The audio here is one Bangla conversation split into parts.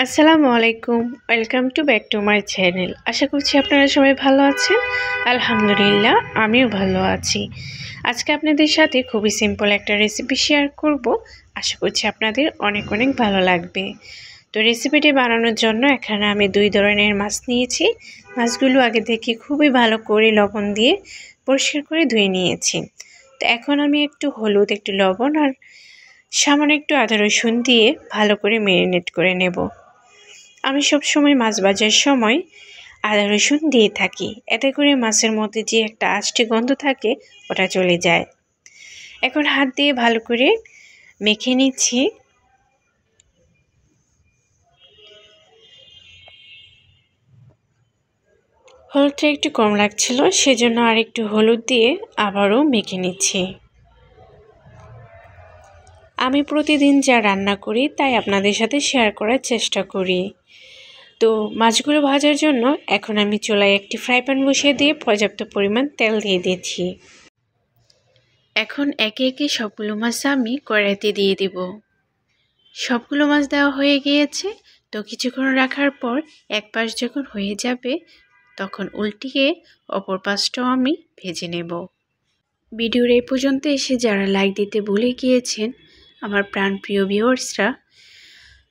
আসসালামু আলাইকুম, welcome back to my channel. আশা করছি আপনারা সবাই ভালো আছেন। আলহামদুলিল্লাহ, আমিও ভালো আছি। আজকে আপনাদের সাথে খুবই সিম্পল একটা রেসিপি শেয়ার করব। আশা করছি আপনাদের অনেক অনেক ভালো লাগবে। তো রেসিপিটি বানানোর জন্য এখানে আমি 2 ধরনের মাছ নিয়েছি। মাছগুলো আগে থেকে খুবই ভালো করে লবণ দিয়ে পরিষ্কার করে ধুয়ে নিয়েছি। তো এখন আমি একটু হলুদ, একটু লবণ আর সামান্য একটু আদা রসুন দিয়ে ভালো করে ম্যারিনেট করে নেব। আমি সবসময় মাছ ভাজার সময় আদা রসুন দিয়ে থাকি, এতে করে মাছের মধ্যে যে একটা আষ্টে গন্ধ থাকে ওটা চলে যায়। এখন হাত দিয়ে ভালো করে মেখে নিচ্ছি। হলুদটা একটু কম লাগছিল, সেজন্য আর একটু হলুদ দিয়ে আবারও মেখে নিচ্ছি। আমি প্রতিদিন যা রান্না করি তাই আপনাদের সাথে শেয়ার করার চেষ্টা করি। তো মাছগুলো ভাজার জন্য এখন আমি চুলায় একটি ফ্রাই প্যান বসিয়ে দিয়ে পর্যাপ্ত পরিমাণ তেল দিয়ে দিচ্ছি। এখন একে একে সবগুলো মাছ আমি কড়াইতে দিয়ে দিব। সবগুলো মাছ দেওয়া হয়ে গিয়েছে। তো কিছুক্ষণ রাখার পর এক পাশ যখন হয়ে যাবে তখন উল্টিয়ে অপর পাশটাও আমি ভেজে নেব। ভিডিওর এই পর্যন্ত এসে যারা লাইক দিতে ভুলে গিয়েছেন আমার প্রাণপ্রিয় ভিউয়ার্সরা,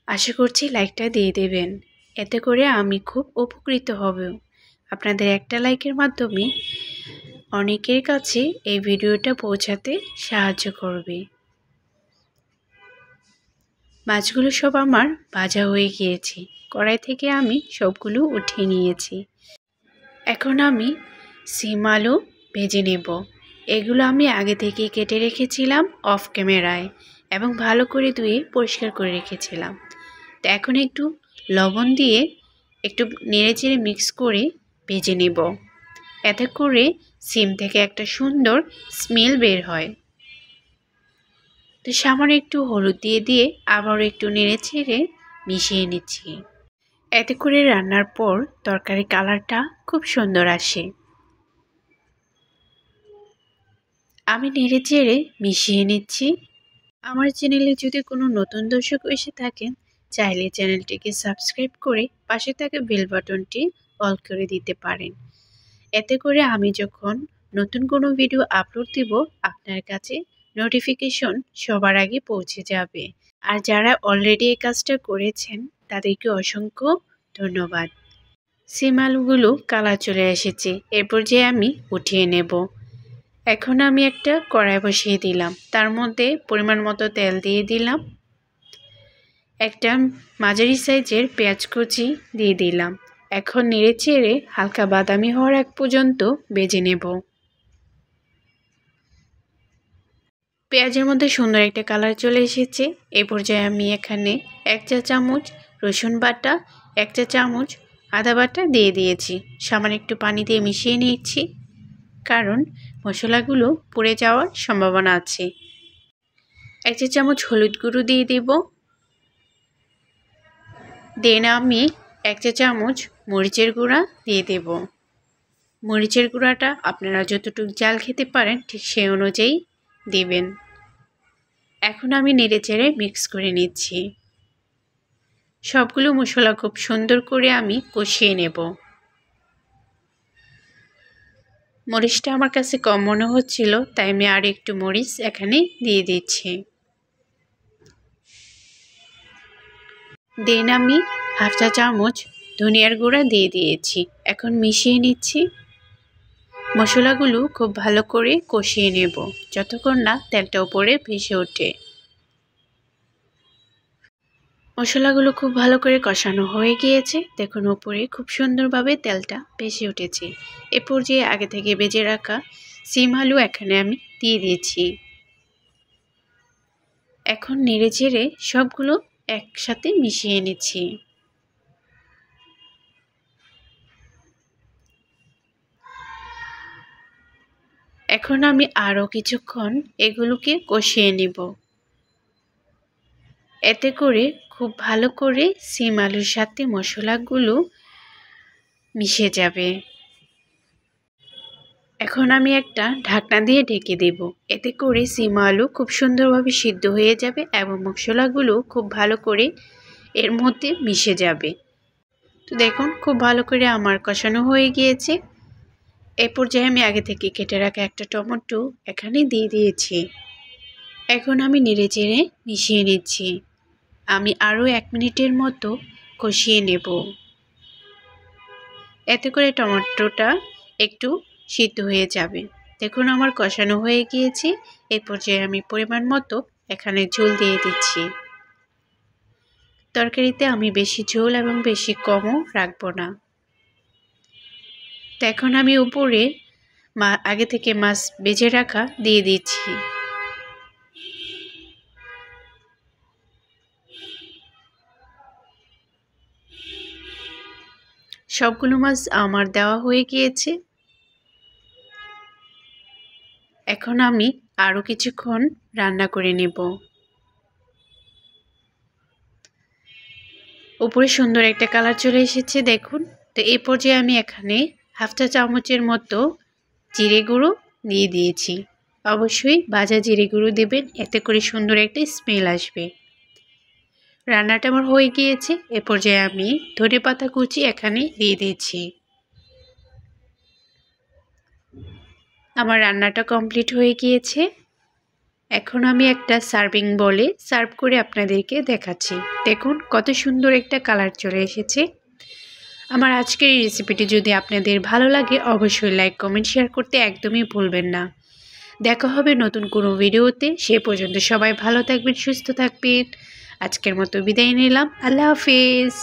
আশা করছি লাইকটা দিয়ে দেবেন। এতে করে আমি খুব উপকৃত হব। আপনাদের একটা লাইকের মাধ্যমে অনেকের কাছে এই ভিডিওটা পৌঁছাতে সাহায্য করবে। মাছগুলো সব আমার ভাজা হয়ে গিয়েছে। কড়াই থেকে আমি সবগুলো উঠিয়ে নিয়েছি। এখন আমি সিম আলু ভেজে নেব। এগুলো আমি আগে থেকে কেটে রেখেছিলাম অফ ক্যামেরায় এবং ভালো করে ধুয়ে পরিষ্কার করে রেখেছিলাম। তো এখন একটু লবণ দিয়ে একটু নেড়েচেড়ে মিক্স করে ভেজে নেব। এতে করে সিম থেকে একটা সুন্দর স্মেল বের হয়। তো সামান্য একটু হলুদ দিয়ে আবারও একটু নেড়েচেড়ে মিশিয়ে নিচ্ছি। এতে করে রান্নার পর তরকারি কালারটা খুব সুন্দর আসে। আমি নেড়েচেড়ে মিশিয়ে নিচ্ছি। আমার চ্যানেলে যদি কোনো নতুন দর্শক এসে থাকেন, চাইলে চ্যানেলটিকে সাবস্ক্রাইব করে পাশে থাকা বেল বাটনটি অল করে দিতে পারেন। এতে করে আমি যখন নতুন কোনো ভিডিও আপলোড দিব আপনার কাছে নোটিফিকেশন সবার আগে পৌঁছে যাবে। আর যারা অলরেডি এই কাজটা করেছেন তাদেরকে অসংখ্য ধন্যবাদ। সিম আলুগুলো কালার চলে এসেছে, এরপর যে আমি উঠিয়ে নেব। এখন আমি একটা কড়াই বসিয়ে দিলাম, তার মধ্যে পরিমাণ মতো তেল দিয়ে দিলাম। একটা মাঝারি সাইজের পেঁয়াজ কুচি দিয়ে দিলাম। এখন নেড়েচেড়ে হালকা বাদামি হওয়ার আগ পর্যন্ত ভেজে নেব। পেঁয়াজের মধ্যে সুন্দর একটা কালার চলে এসেছে। এই পর্যায়ে আমি এখানে 1 চা চামচ রসুন বাটা, 1 চা চামচ আদা বাটা দিয়ে দিয়েছি। সামান্য একটু পানি দিয়ে মিশিয়ে নিচ্ছি, কারণ মশলাগুলো পুড়ে যাওয়ার সম্ভাবনা আছে। 1 চা চামচ হলুদ গুঁড়ো দিয়ে দেব। দেন আমি 1 চা চামচ মরিচের গুঁড়া দিয়ে দেব। মরিচের গুঁড়াটা আপনারা যতটুকু ঝাল খেতে পারেন ঠিক সেই অনুযায়ী দিবেন। এখন আমি নেড়েচেড়ে মিক্স করে নিচ্ছি। সবগুলো মশলা খুব সুন্দর করে আমি কষিয়ে নেব। মরিচটা আমার কাছে কম মনে হচ্ছিল, তাই আমি আর একটু মরিচ এখানে দিয়ে দিচ্ছি। দেন আমি 1/2 চা চামচ ধনিয়ার গুঁড়া দিয়ে দিয়েছি। এখন মিশিয়ে নিচ্ছি। মশলাগুলো খুব ভালো করে কষিয়ে নেব যতক্ষণ না তেলটা উপরে ভেসে ওঠে। মশলাগুলো খুব ভালো করে কষানো হয়ে গিয়েছে। দেখুন উপরে খুব সুন্দরভাবে তেলটা ভেসে উঠেছে। এ পর্যায়ে আগে থেকে ভেজে রাখা সিম আলু এখানে আমি দিয়ে দিয়েছি। এখন নেড়েচেড়ে সবগুলো একসাথে মিশিয়ে নিচ্ছি। এখন আমি আরও কিছুক্ষণ এগুলোকে কষিয়ে নিব। এতে করে খুব ভালো করে সিম আলুর সাথে মশলাগুলো মিশে যাবে। এখন আমি একটা ঢাকনা দিয়ে ঢেকে দেব। এতে করে সিম আলু খুব সুন্দরভাবে সিদ্ধ হয়ে যাবে এবং মশলাগুলো খুব ভালো করে এর মধ্যে মিশে যাবে। তো দেখুন খুব ভালো করে আমার কষানো হয়ে গিয়েছে। এই পর্যায়ে আমি আগে থেকে কেটে রাখা একটা টমেটো এখানে দিয়ে দিয়েছি। এখন আমি নেড়েচেড়ে মিশিয়ে নিচ্ছি। আমি আরও 1 মিনিটের মতো কষিয়ে নেব। এতে করে টমেটোটা একটু সিদ্ধ হয়ে যাবে। দেখুন আমার কষানো হয়ে গিয়েছে। এই পর্যায়ে আমি পরিমাণ মতো এখানে ঝোল দিয়ে দিচ্ছি। তরকারিতে আমি বেশি ঝোল এবং বেশি কমও রাখবো না। তো এখন আমি উপরে আগে থেকে মাছ ভেজে রাখা দিয়ে দিচ্ছি। সবগুলো মাছ আমার দেওয়া হয়ে গিয়েছে। এখন আমি আরও কিছুক্ষণ রান্না করে নেব। উপরে সুন্দর একটা কালার চলে এসেছে দেখুন। তো এই পর্যায়ে আমি এখানে হাফ চা চামচের মতো জিরে গুঁড়ো দিয়ে দিয়েছি। অবশ্যই ভাজা জিরে গুঁড়ো দেবেন, এতে করে সুন্দর একটা স্মেল আসবে। রান্নাটা আমার হয়ে গিয়েছে। এ পর্যায়ে আমি ধনেপাতা কুচি এখানে দিয়ে দিয়েছি। আমার রান্নাটা কমপ্লিট হয়ে গিয়েছে। এখন আমি একটা সার্ভিং বলে সার্ভ করে আপনাদেরকে দেখাচ্ছি। দেখুন কত সুন্দর একটা কালার চলে এসেছে। আমার আজকের এই রেসিপিটি যদি আপনাদের ভালো লাগে অবশ্যই লাইক কমেন্ট শেয়ার করতে একদমই ভুলবেন না। দেখা হবে নতুন কোনো ভিডিওতে। সে পর্যন্ত সবাই ভালো থাকবেন, সুস্থ থাকবেন। আজকের মতো বিদায় নিলাম। আল্লাহ হাফেজ।